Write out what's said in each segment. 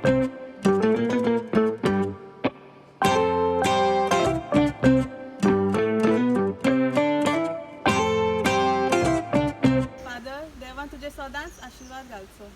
Father देवान तुझे सदांच आशीर्वाद घालचो.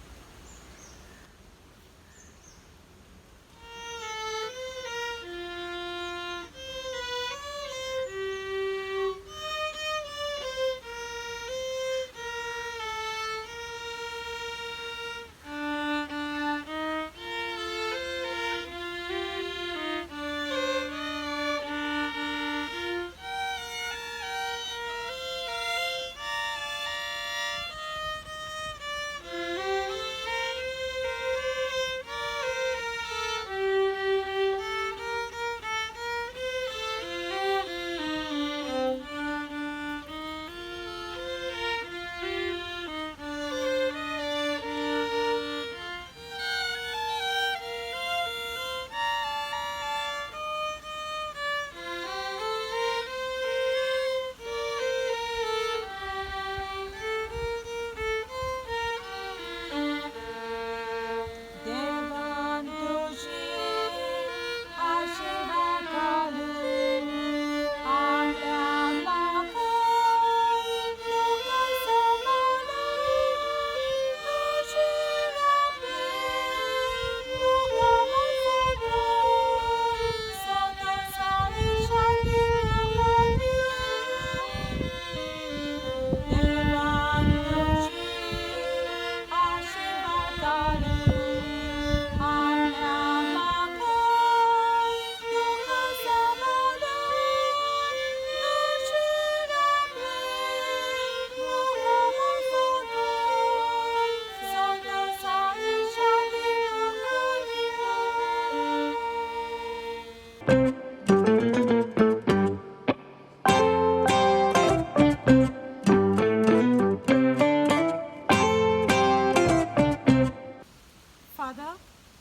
Father,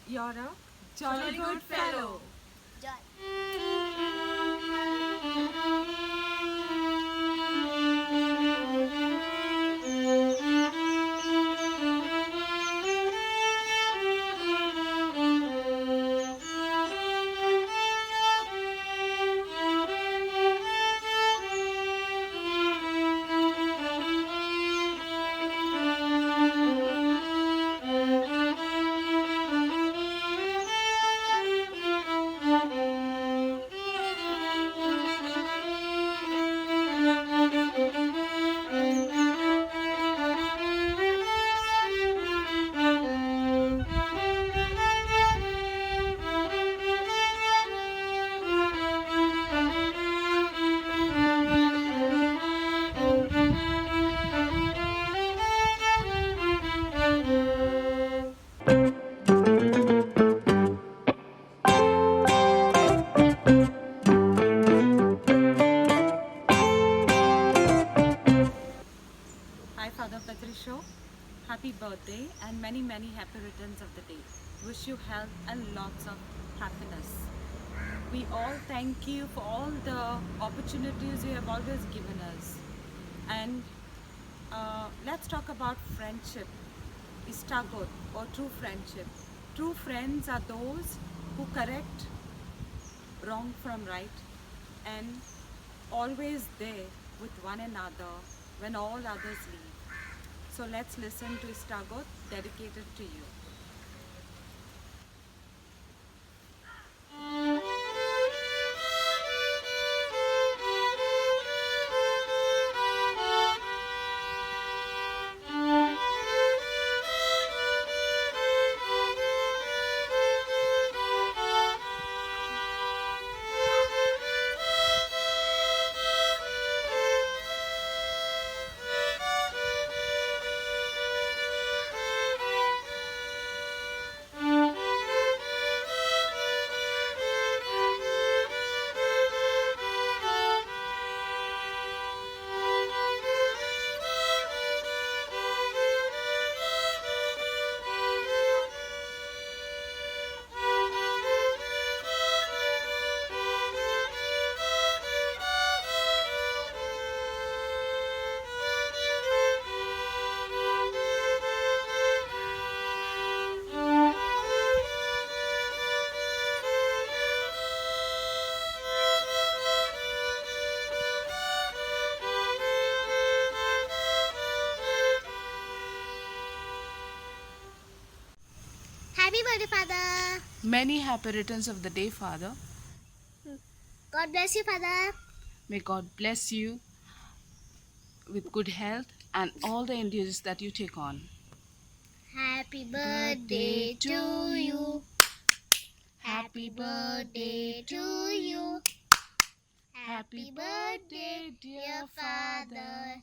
you're a jolly good fellow. Hi, Father Patricio. Happy birthday and many, many happy returns of the day. Wish you health and lots of happiness. We all thank you for all the opportunities you have always given us. And let's talk about friendship, istagot or true friendship. True friends are those who correct wrong from right and always there with one another when all others leave. So let's listen to Istagot dedicated to you. Happy birthday, Father. Many happy returns of the day, Father. God bless you, Father. May God bless you with good health and all the endeavors that you take on. Happy birthday to you. Happy birthday to you. Happy birthday, dear Father.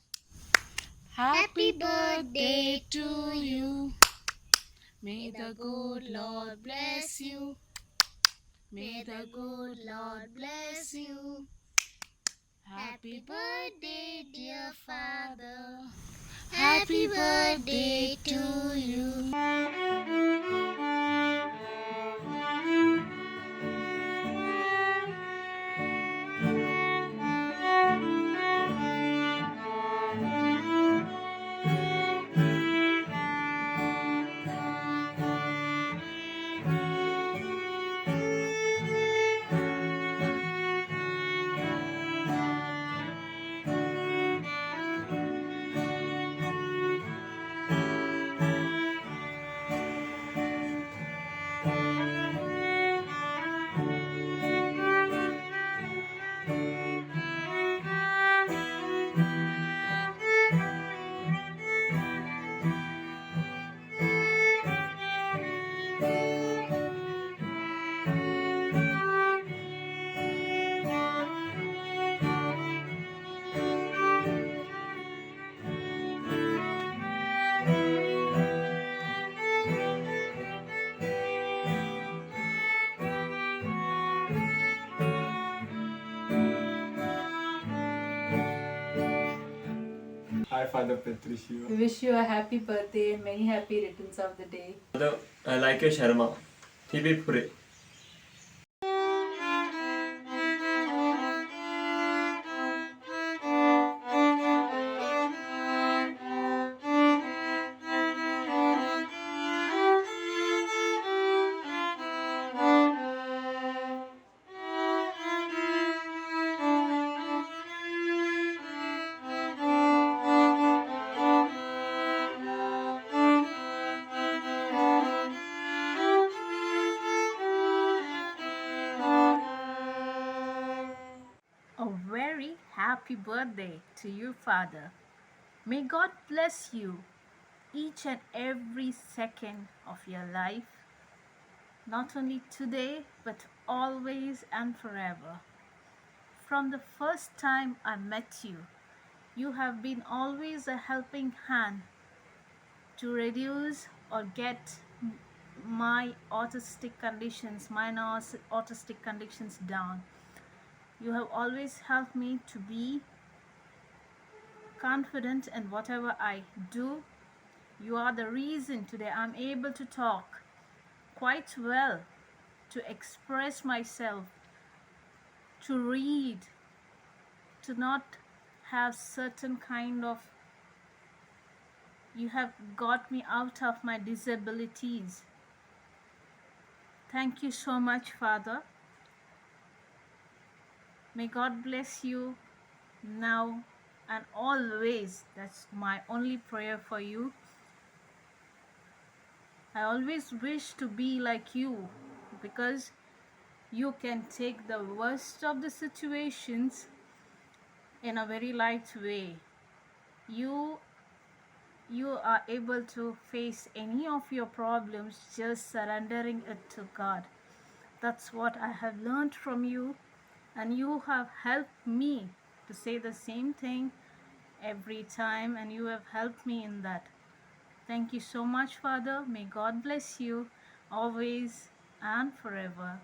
Happy birthday to you. May the good Lord bless you. May the good Lord bless you. Happy birthday, dear Father. Happy birthday to you. Hi, Father Patricio. We wish you a happy birthday and many happy returns of the day. Father like Sharma. Hip hooray. A very happy birthday to you, Father. May God bless you each and every second of your life, not only today, but always and forever. From the first time I met you, you have been always a helping hand to reduce or get my autistic conditions down. You have always helped me to be confident in whatever I do. You are the reason today I'm able to talk quite well, to express myself, to read, to not have certain kind of, you have got me out of my disabilities. Thank you so much, Father. May God bless you now and always. That's my only prayer for you. I always wish to be like you, because you can take the worst of the situations in a very light way. You are able to face any of your problems just surrendering it to God. That's what I have learned from you, and you have helped me to say the same thing every time, and you have helped me in that. Thank you so much, Father. May God bless you always and forever.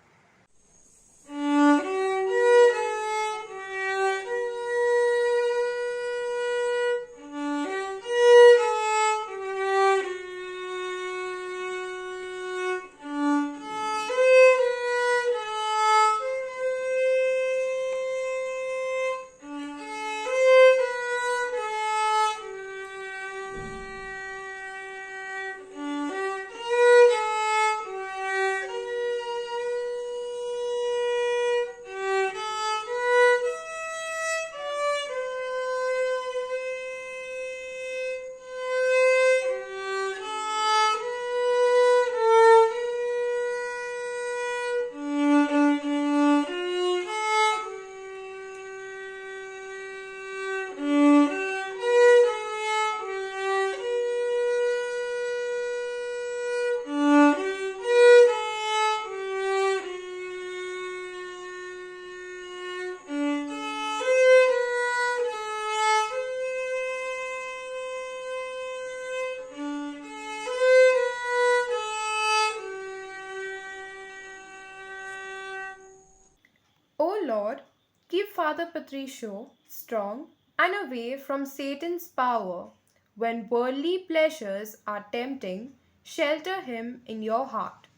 Father Patricio strong and away from Satan's power. When worldly pleasures are tempting, shelter him in your heart.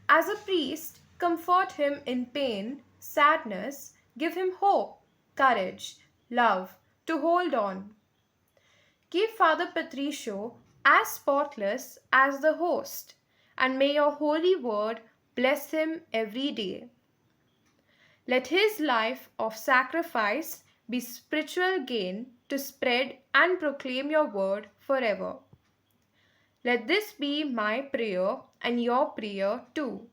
As a priest, comfort him in pain, sadness, give him hope, courage, love to hold on. Keep Father Patricio as spotless as the host, and may your holy word bless him every day. Let his life of sacrifice be spiritual gain to spread and proclaim your word forever. Let this be my prayer and your prayer too.